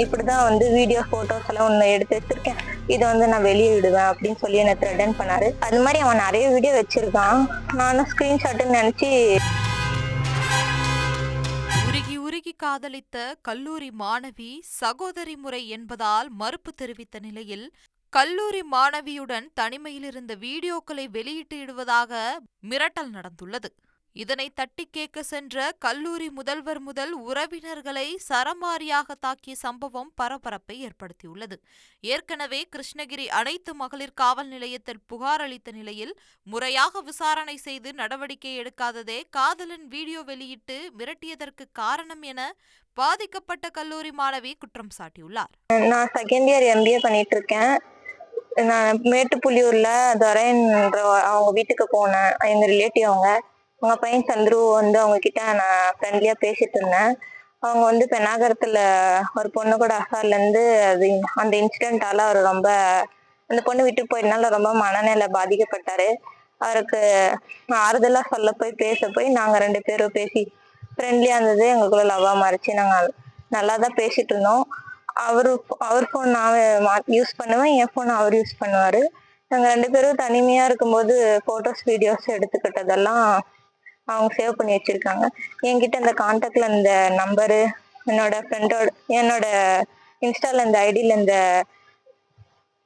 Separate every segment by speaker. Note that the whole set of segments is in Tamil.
Speaker 1: இப்படிதான் வந்து வீடியோ போட்டோஸ் எல்லாம் ஒண்ணு எடுத்து வச்சிருக்கேன், இதை வந்து நான் வெளியே விடுவேன் அப்படின்னு சொல்லி என்ன த்ரெட்டன் பண்ணாரு. அது மாதிரி அவன் நிறைய வீடியோ வச்சிருக்கான். நானும் ஸ்கிரீன்ஷாட்னு நினைச்சு
Speaker 2: உருகி உருகி காதலித்த கல்லூரி மாணவி சகோதரி முறை என்பதால் மறுப்பு தெரிவித்த நிலையில் கல்லூரி மாணவியுடன் தனிமையில் இருந்த வீடியோக்களை வெளியிட்டு இடுவதாக மிரட்டல் நடந்துள்ளது. இதனை தட்டி கேட்க சென்ற கல்லூரி முதல்வர் முதல் உறவினர்களை சரமாரியாக தாக்கிய சம்பவம் பரபரப்பை ஏற்படுத்தியுள்ளது. ஏற்கனவே கிருஷ்ணகிரி அனைத்து மகளிர் காவல் நிலையத்தில் புகார் அளித்த நிலையில் முறையாக விசாரணை செய்து நடவடிக்கை எடுக்காததே காதலன் வீடியோ வெளியிட்டு மிரட்டியதற்கு காரணம் என பாதிக்கப்பட்ட கல்லூரி மாணவி குற்றம் சாட்டியுள்ளார்.
Speaker 1: நான் செகண்ட் இயர் MBA பண்ணிட்டு இருக்கேன். நான் மேட்டுப்புலியூர்ல துரைன்ற அவங்க வீட்டுக்கு போனேன். எங்க ரிலேட்டிவ் அவங்க பையன் சந்துரு வந்து அவங்க கிட்ட நான் ஃப்ரெண்ட்லியா பேசிட்டு இருந்தேன். அவங்க வந்து பெண்ணாகரத்துல ஒரு பொண்ணு கூட அசார்ல இருந்து அது அந்த இன்சிடென்டால அவர் ரொம்ப அந்த பொண்ணு விட்டு போயிட்டனால ரொம்ப மனநிலை பாதிக்கப்பட்டாரு. அவருக்கு ஆறுதலா சொல்ல போய் பேச போய் நாங்க 2 பேரும் பேசி ஃப்ரெண்ட்லியா இருந்தது எங்களுக்குள்ள லவ்வா மாறிச்சு. நாங்க நல்லாதான் பேசிட்டு இருந்தோம். அவர் போன் நான் யூஸ் பண்ணுவேன், என் போன் அவர் யூஸ் பண்ணுவாரு. நாங்க 2 பேரும் தனிமையா இருக்கும்போது போட்டோஸ் வீடியோஸ் எடுத்துக்கிட்டதெல்லாம் அவங்க சேவ் பண்ணி வச்சிருக்காங்க. என்கிட்ட இந்த கான்டாக்ட்ல இந்த நம்பரு, என்னோட ஃப்ரெண்டோட என்னோட இன்ஸ்டால இந்த ஐடியில இந்த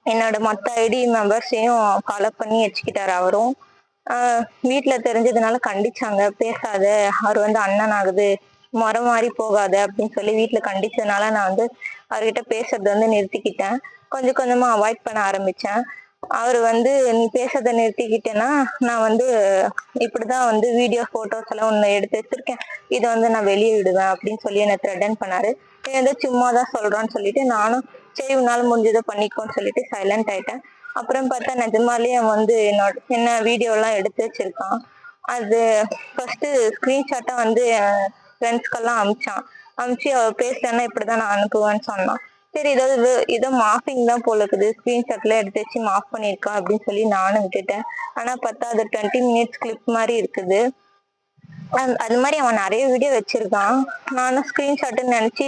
Speaker 1: என்னோட மொத்த ஐடி மெம்பர்ஸையும் ஃபாலோ பண்ணி வச்சுக்கிட்டாரு அவரும். வீட்டுல தெரிஞ்சதுனால கண்டிச்சாங்க, பேசாத, அவர் வந்து அண்ணன் ஆகுது, முறை மாறி போகாத அப்படின்னு சொல்லி வீட்டுல கண்டிச்சதுனால நான் வந்து அவர்கிட்ட பேசுறத வந்து நிறுத்திக்கிட்டேன். கொஞ்சம் கொஞ்சமா அவாய்ட் பண்ண ஆரம்பிச்சேன். அவர் வந்து நீ பேசுறத நிறுத்திக்கிட்டேன்னா நான் வந்து இப்படிதான் வந்து வீடியோ போட்டோஸ் எல்லாம் ஒண்ணு எடுத்து வச்சிருக்கேன், இதை வந்து நான் வெளியே விடுவேன் அப்படின்னு சொல்லி என்ன த்ரெட்டன் பண்ணாரு. ஏதோ சும்மாதான் சொல்றான்னு சொல்லிட்டு நானும் சரி உன்னால முடிஞ்சதை பண்ணிக்கோன்னு சொல்லிட்டு சைலண்ட் ஆயிட்டேன். அப்புறம் பார்த்தா நிஜமாலேயே அவன் வந்து என்ன வீடியோ எல்லாம் எடுத்து வச்சிருக்கான். அது ஃபர்ஸ்ட் ஸ்கிரீன்ஷாட்டா வந்து ஃப்ரெண்ட்ஸ்க்கெல்லாம் அமிச்சு அவ பேசலன்னா இப்படிதான் நான் அனுப்புவேன்னு சொன்னான். சரி ஏதோ மாஃபிங் தான் போல இருக்குது, ஸ்கிரீன்ஷாட்ல எடுத்து வச்சு மாஃப் பண்ணிருக்கா அப்படின்னு சொல்லி நானும் விட்டுட்டேன். ஆனா பார்த்தா அது 20 மினிட்ஸ் கிளிப் மாதிரி இருக்குது. அது மாதிரி அவன் நிறைய வீடியோ வச்சிருக்கான். நானும் ஸ்கிரீன்ஷாட்னு நினைச்சு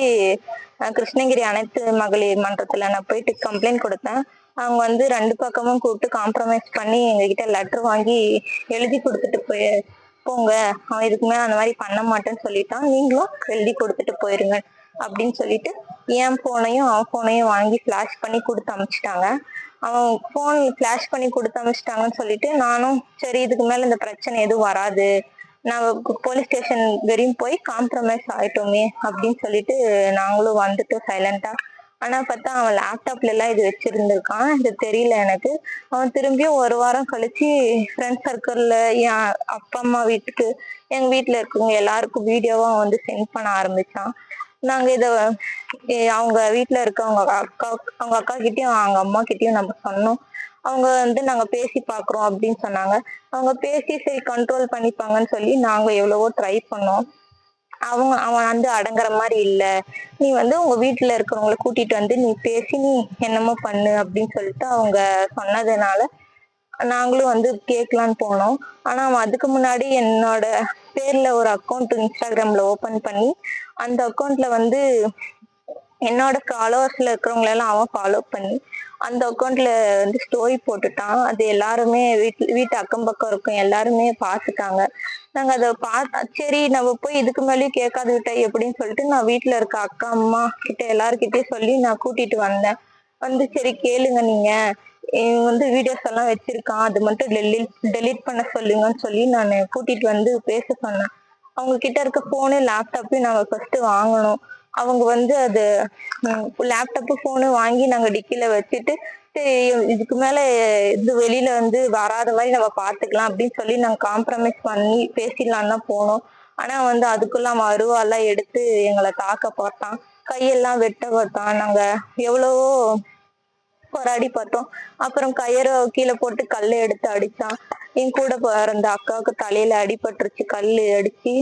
Speaker 1: கிருஷ்ணகிரி அனைத்து மகளிர் மன்றத்துல நான் போயிட்டு கம்ப்ளைண்ட் கொடுத்தேன். அவங்க வந்து 2 பக்கமும் கூப்பிட்டு காம்ப்ரமைஸ் பண்ணி எங்ககிட்ட லெட்டர் வாங்கி எழுதி கொடுத்துட்டு போங்க, அவன் இதுக்கு மேல அந்த மாதிரி பண்ண மாட்டேன்னு சொல்லிட்டான், நீங்களும் எழுதி கொடுத்துட்டு போயிருங்க அப்படின்னு சொல்லிட்டு என் போனையும் அவன் போனையும் வாங்கி ஃபிளாஷ் பண்ணி கொடுத்து அனுப்பிச்சிட்டாங்க. அவன் போன் ஃபிளாஷ் பண்ணி கொடுத்து அனுப்பிச்சிட்டாங்கன்னு சொல்லிட்டு நானும் சரி இதுக்கு மேல இந்த பிரச்சனை எதுவும் வராது, நான் போலீஸ் ஸ்டேஷன் வரையும் போய் காம்ப்ரமைஸ் ஆயிட்டோமே அப்படின்னு சொல்லிட்டு நாங்களும் வந்துட்டோம் சைலண்டா. ஆனா பார்த்தா அவன் லேப்டாப்ல எல்லாம் இது வச்சிருந்திருக்கான், இது தெரியல எனக்கு. அவன் திரும்பியும் 1 வாரம் கழிச்சு ஃப்ரெண்ட் சர்க்கிள்ல என் அப்பா அம்மா வீட்டுக்கு எங்க வீட்டுல இருக்கவங்க எல்லாருக்கும் வீடியோவா வந்து சென்ட் பண்ண ஆரம்பிச்சான். நாங்க இத அவங்க வீட்டுல இருக்க அவங்க அக்கா கிட்டயும் அவங்க அம்மா கிட்டயும் நம்ம சொன்னோம். அவங்க வந்து நாங்க பேசி பாக்குறோம் அப்படின்னு சொன்னாங்க. அவங்க பேசி சரி கண்ட்ரோல் பண்ணிப்பாங்கன்னு சொல்லி நாங்க எவ்வளவோ ட்ரை பண்ணோம். அவன் வந்து அடங்குற மாதிரி இல்ல, நீ வந்து உங்க வீட்டுல இருக்கிறவங்கள கூட்டிட்டு வந்து நீ பேசி நீ என்னமோ பண்ணு அப்படின்னு சொல்லிட்டு அவங்க சொன்னதுனால நாங்களும் வந்து கேட்கலான்னு போனோம். ஆனா அவன் அதுக்கு முன்னாடி என்னோட பேர்ல ஒரு அக்கௌண்ட் இன்ஸ்டாகிராம்ல ஓபன் பண்ணி அந்த அக்கௌண்ட்ல வந்து என்னோட ஃபாலோவர்ஸ்ல இருக்கிறவங்க எல்லாம் அவன் ஃபாலோ பண்ணி அந்த அக்கௌண்ட்ல வந்து ஸ்டோரி போட்டுட்டான். அது எல்லாருமே வீட்டு அக்கம் பக்கம் இருக்கும் எல்லாருமே பார்த்துட்டாங்க. நாங்க அதை சரி நம்ம போய் இதுக்கு மேலேயும் கேட்காது விட்டா எப்படின்னு சொல்லிட்டு நான் வீட்டுல இருக்க அக்கா அம்மா கிட்ட எல்லாருக்கிட்டையும் சொல்லி நான் கூட்டிட்டு வந்தேன். வந்து சரி கேளுங்க, நீங்க வந்து வீடியோஸ் எல்லாம் வச்சிருக்கான், அது மட்டும் டெலீட் பண்ண சொல்லுங்கன்னு சொல்லி நான் கூட்டிட்டு வந்து பேச சொன்னேன். அவங்க கிட்ட இருக்க போனு லேப்டாப்பையும் நாங்க ஃபர்ஸ்ட் வாங்கணும். அவங்க வந்து அது லேப்டாப்பு போனு வாங்கி நாங்க டிக்கில வச்சுட்டு சரி இதுக்கு மேல இது வெளியில வந்து வராத மாதிரி நம்ம பாத்துக்கலாம் அப்படின்னு சொல்லி நாங்க காம்ப்ரமைஸ் பண்ணி பேசிடலான்னு தான் போனோம். ஆனா வந்து அதுக்குள்ள அவன் அருவாலாம் எடுத்து எங்களை தாக்க பார்த்தான், கையெல்லாம் வெட்ட பார்த்தான். நாங்க எவ்வளவோ போராடி பார்த்தோம். அப்புறம் கயிறை கீழே போட்டு கல்லை எடுத்து அடிச்சான். என் கூட பிறந்த அக்காவுக்கு தலையில அடிபட்டுருச்சு, கல்லு அடிச்சு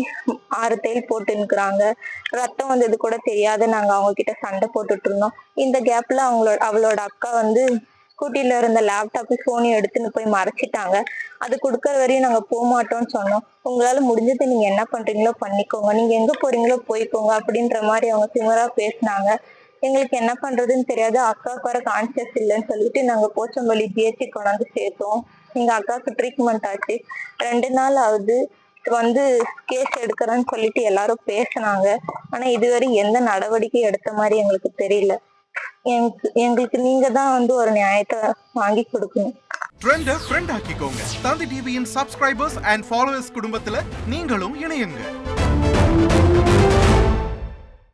Speaker 1: 6 தையல் போட்டு நிக்கிறாங்க. ரத்தம் வந்தது கூட தெரியாது. நாங்க அவங்க கிட்ட சண்டை போட்டுட்டு இருந்தோம். இந்த கேப்ல அவளோட அக்கா வந்து ஸ்கூட்டில இருந்த லேப்டாப் போனையும் எடுத்துன்னு போய் மறைச்சிட்டாங்க. அது கொடுக்கற வரையும் நாங்க போக மாட்டோம்னு சொன்னோம். உங்களால முடிஞ்சது நீங்க என்ன பண்றீங்களோ பண்ணிக்கோங்க, நீங்க எங்க போறீங்களோ போய்க்கோங்க அப்படின்ற மாதிரி அவங்க திமிரா பேசினாங்க. எங்களுக்கு என்ன பண்றதுன்னு தெரியாது. அக்காவுக்கு வர கான்சியஸ் இல்லைன்னு சொல்லிட்டு நாங்க போச்சம்பள்ளி ஜிஹெச்சி கொண்டாந்து சேர்த்தோம். எங்க அக்காவுக்கு ட்ரீட்மெண்ட் ஆச்சு. 2 நாள் ஆகுது. வந்து கேஸ் எடுக்கிறேன்னு சொல்லிட்டு எல்லாரும் பேசினாங்க. ஆனா இதுவரை எந்த நடவடிக்கை எடுத்த மாதிரி எங்களுக்கு தெரியல. எங்களுக்கு நீங்க தான் வந்து ஒரு நியாயத்தை வாங்கி கொடுக்கணும்.
Speaker 3: ட்ரெண்ட ஃப்ரெண்ட் ஆக்கிக்கோங்க. தந்தி டிவியின் சப்ஸ்கிரைபர்ஸ் அண்ட் ஃபாலோவர்ஸ் குடும்பத்துல நீங்களும் இணையுங்க.